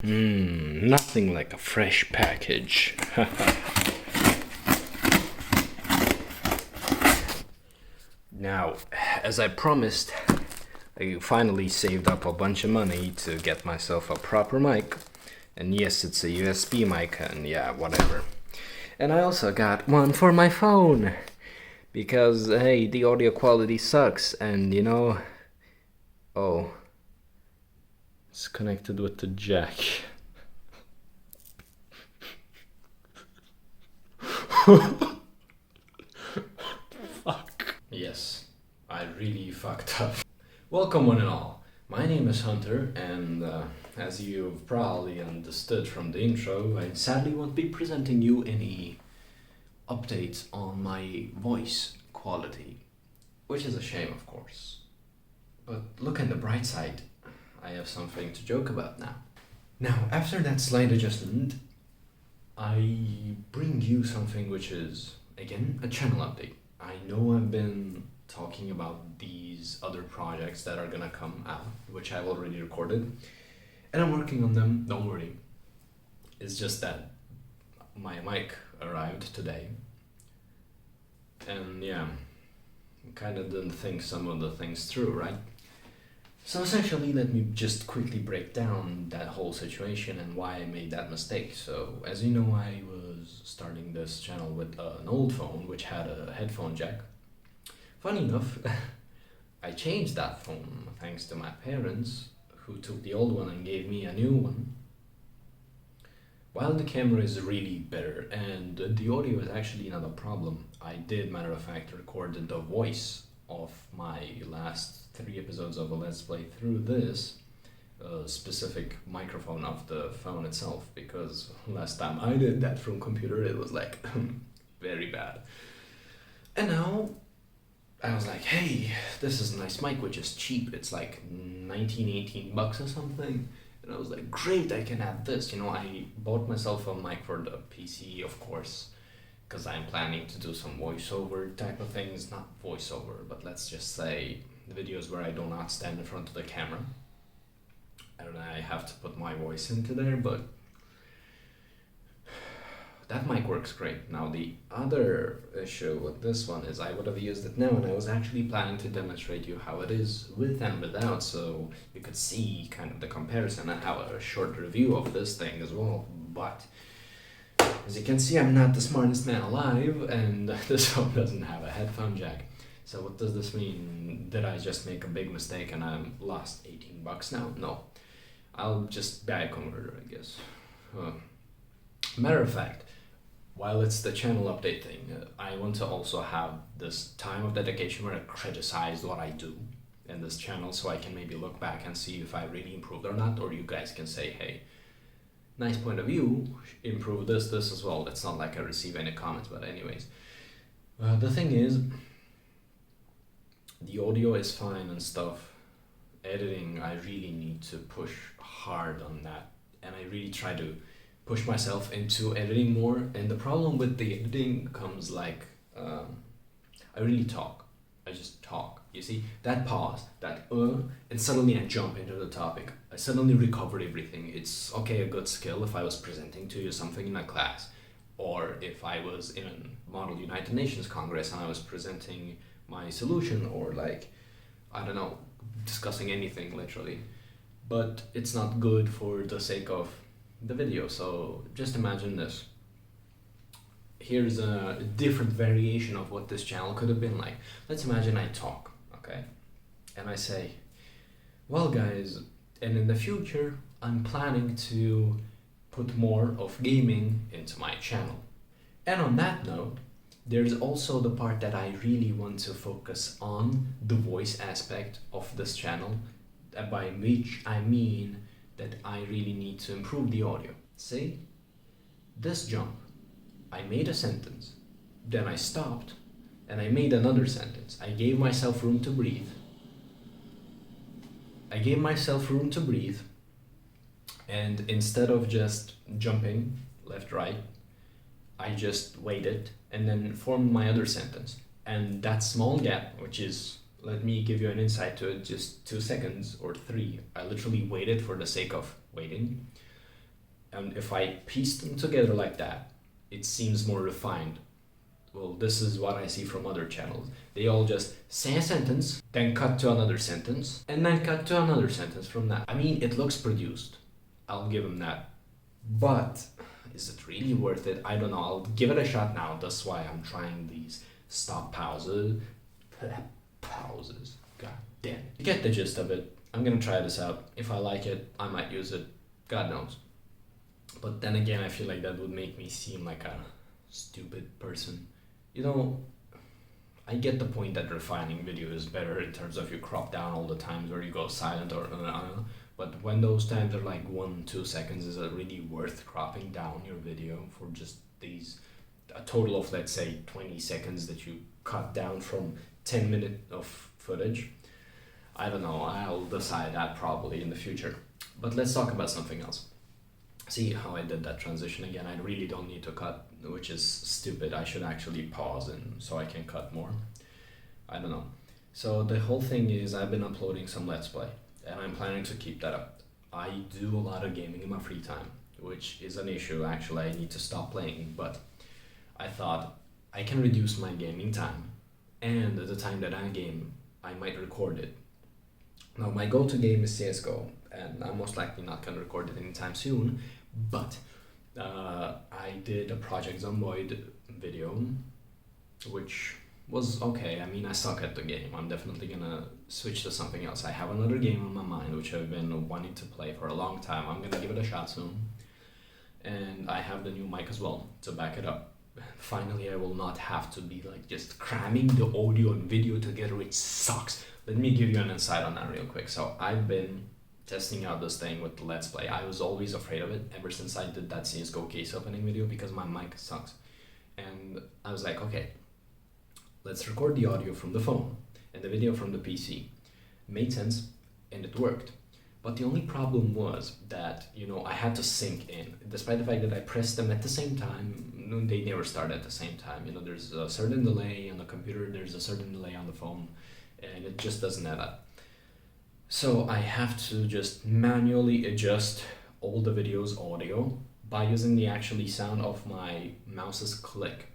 Nothing like a fresh package. Now, as I promised, I finally saved up a bunch of money to get myself a proper mic. And yes, it's a USB mic, and yeah, whatever. And I also got one for my phone. Because, hey, the audio quality sucks, and oh, it's connected with the jack. Fuck. Yes, I really fucked up. Welcome, one and all. My name is Hunter, and as you've probably understood from the intro, I sadly won't be presenting you any updates on my voice quality, which is a shame, of course. But look on the bright side, I have something to joke about now. Now, after that slight adjustment, I bring you something which is, again, a channel update. I know I've been talking about these other projects that are gonna come out, which I've already recorded, and I'm working on them, don't worry. It's just that my mic arrived today, and yeah, kind of didn't think some of the things through, right? So essentially, let me just quickly break down that whole situation and why I made that mistake. So, as you know, I was starting this channel with an old phone which had a headphone jack. Funny enough, I changed that phone thanks to my parents, who took the old one and gave me a new one. While the camera is really better and the audio is actually not a problem, I did, matter of fact, record the voice of my last 3 episodes of a Let's Play through this specific microphone of the phone itself, because last time I did that from computer it was like very bad. And now I was like, hey, this is a nice mic which is cheap, it's like 18 bucks or something. And I was like, great, I can add this. I bought myself a mic for the PC, of course, because I'm planning to do some voiceover type of things. Not voiceover, but let's just say the videos where I do not stand in front of the camera. I don't know, I have to put my voice into there, but that mic works great. Now, the other issue with this one is I would have used it now, and I was actually planning to demonstrate you how it is with and without, so you could see kind of the comparison and have a short review of this thing as well. But as you can see, I'm not the smartest man alive, and this one doesn't have a headphone jack. So what does this mean? Did I just make a big mistake and I lost 18 bucks now? No. I'll just buy a converter, I guess. Matter of fact, while it's the channel update thing, I want to also have this time of dedication where I criticize what I do in this channel, so I can maybe look back and see if I really improved or not, or you guys can say, hey, nice point of view, improve this as well. It's not like I receive any comments, but anyways. The thing is, the audio is fine and stuff. Editing, I really need to push hard on that, and I really try to push myself into editing more. And the problem with the editing comes like, I really talk. I just talk. You see, that pause, that and suddenly I jump into the topic. I suddenly recover everything. It's okay, a good skill if I was presenting to you something in a class, or if I was in a Model United Nations Congress and I was presenting my solution, or like, I don't know, discussing anything literally. But it's not good for the sake of the video. So just imagine this. Here's a different variation of what this channel could have been like. Let's imagine I talk, okay? And I say, well guys, and in the future, I'm planning to put more of gaming into my channel. And on that note, there's also the part that I really want to focus on, the voice aspect of this channel, by which I mean that I really need to improve the audio. See? This jump, I made a sentence, then I stopped, and I made another sentence. I gave myself room to breathe. And instead of just jumping left, right, I just waited and then formed my other sentence. And that small gap, which is, let me give you an insight to it, just 2 seconds or 3. I literally waited for the sake of waiting. And if I piece them together like that, it seems more refined. Well, this is what I see from other channels. They all just say a sentence, then cut to another sentence, and then cut to another sentence from that. I mean, it looks produced. I'll give them that. But is it really worth it? I don't know. I'll give it a shot now. That's why I'm trying these stop pauses. Pauses. God damn. You get the gist of it. I'm gonna try this out. If I like it, I might use it. God knows. But then again, I feel like that would make me seem like a stupid person. You know, I get the point that refining video is better in terms of you crop down all the times where you go silent or but when those times are like 1-2 seconds, is it really worth cropping down your video for just these a total of, let's say, 20 seconds that you cut down from 10 minutes of footage? I don't know. I'll decide that probably in the future. But let's talk about something else. See how I did that transition again? I really don't need to cut, which is stupid. I should actually pause and so I can cut more. I don't know. So the whole thing is I've been uploading some Let's Play and I'm planning to keep that up. I do a lot of gaming in my free time, which is an issue. Actually, I need to stop playing, but I thought I can reduce my gaming time, and at the time that I game, I might record it. Now, my go-to game is CSGO, and I'm most likely not going to record it anytime soon, but I did a Project Zomboid video, which was okay. I mean, I suck at the game. I'm definitely gonna switch to something else. I have another game on my mind which I've been wanting to play for a long time. I'm gonna give it a shot soon. And I have the new mic as well to back it up. Finally, I will not have to be like just cramming the audio and video together, which sucks. Let me give you an insight on that real quick. So I've been testing out this thing with the Let's Play. I was always afraid of it ever since I did that CSGO case opening video because my mic sucks. And I was like, okay, let's record the audio from the phone and the video from the PC. Made sense, and it worked. But the only problem was that, I had to sync in. Despite the fact that I pressed them at the same time, they never start at the same time. There's a certain delay on the computer, there's a certain delay on the phone, and it just doesn't add up. So I have to just manually adjust all the video's audio by using the actually sound of my mouse's click.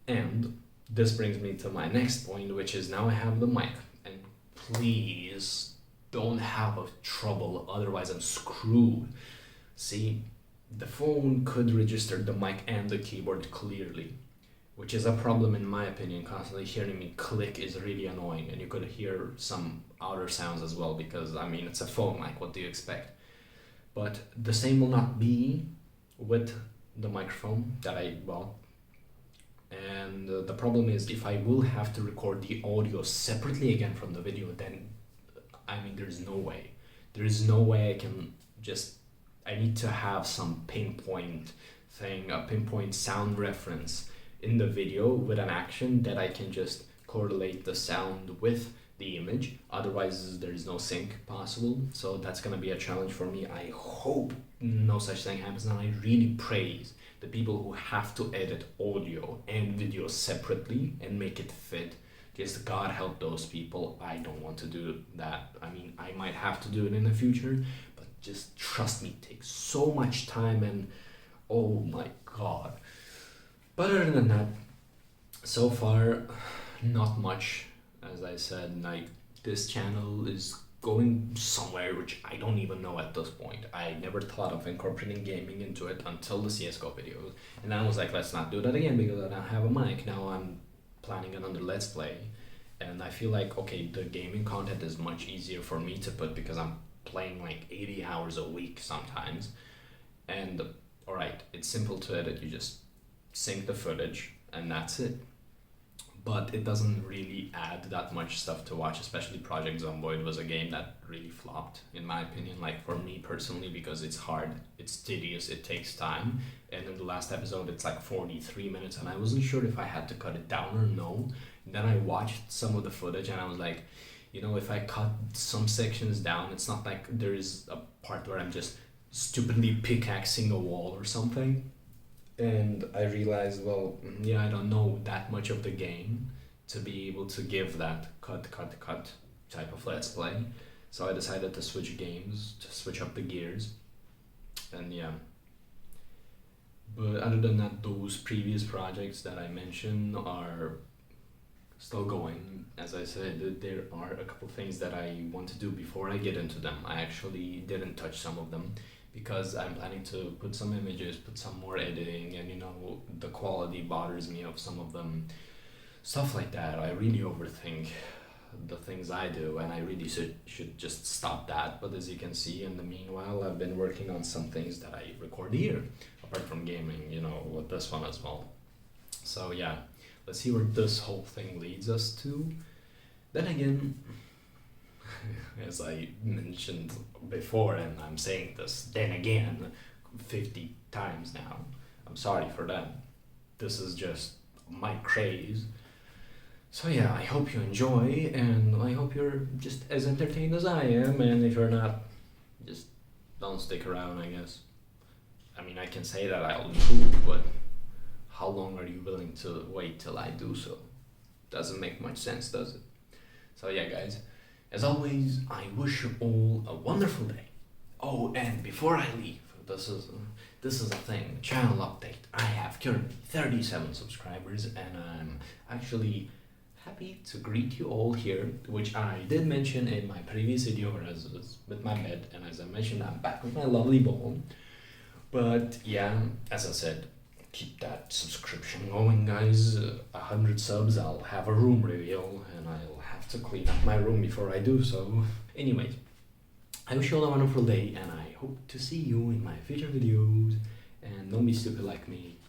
And this brings me to my next point, which is now I have the mic. And please don't have a trouble, otherwise I'm screwed. See, the phone could register the mic and the keyboard clearly, which is a problem in my opinion. Constantly hearing me click is really annoying, and you could hear some outer sounds as well because, it's a phone mic, what do you expect? But the same will not be with the microphone that I bought. And the problem is if I will have to record the audio separately again from the video, then there's no way. There is no way I can I need to have some pinpoint thing, a pinpoint sound reference in the video with an action that I can just correlate the sound with the image. Otherwise, there is no sync possible. So that's going to be a challenge for me. I hope no such thing happens, and I really praise the people who have to edit audio and video separately and make it fit. Just God help those people. I don't want to do that. I might have to do it in the future, but just trust me, it takes so much time and oh my God. But other than that, so far, not much. As I said, this channel is going somewhere which I don't even know at this point. I never thought of incorporating gaming into it until the CSGO videos. And I was like, let's not do that again because I don't have a mic. Now I'm planning another Let's Play. And I feel like, okay, the gaming content is much easier for me to put because I'm playing like 80 hours a week sometimes. And alright, it's simple to edit. You just sync the footage and that's it. But it doesn't really add that much stuff to watch, especially Project Zomboid was a game that really flopped, in my opinion, like for me personally, because it's hard, it's tedious, it takes time, and in the last episode it's like 43 minutes, and I wasn't sure if I had to cut it down or no. And then I watched some of the footage, and I was like, if I cut some sections down, it's not like there is a part where I'm just stupidly pickaxing a wall or something. And I realized, I don't know that much of the game to be able to give that cut type of Let's Play. So I decided to switch games, to switch up the gears. And yeah, But other than that, those previous projects that I mentioned are still going. As I said, there are a couple things that I want to do before I get into them. I actually didn't touch some of them because I'm planning to put some images, put some more editing, and the quality bothers me of some of them. Stuff like that. I really overthink the things I do, and I really should just stop that. But as you can see, in the meanwhile, I've been working on some things that I record here, apart from gaming, with this one as well. So yeah, let's see where this whole thing leads us to. Then again, as I mentioned before, and I'm saying this then again 50 times now, I'm sorry for that. This is just my craze. So yeah, I hope you enjoy, and I hope you're just as entertained as I am, and if you're not, just don't stick around, I guess. I mean, I can say that I'll improve, but how long are you willing to wait till I do so? Doesn't make much sense, does it? So yeah, guys, as always, I wish you all a wonderful day. Oh, and before I leave, this is a thing, channel update. I have currently 37 subscribers, and I'm actually happy to greet you all here, which I did mention in my previous video with my bed, and as I mentioned, I'm back with my lovely ball. But yeah, as I said, keep that subscription going, guys. 100 subs, I'll have a room reveal, and I'll have to clean up my room before I do so. Anyways, I wish you all a wonderful day, and I hope to see you in my future videos. And don't be stupid like me.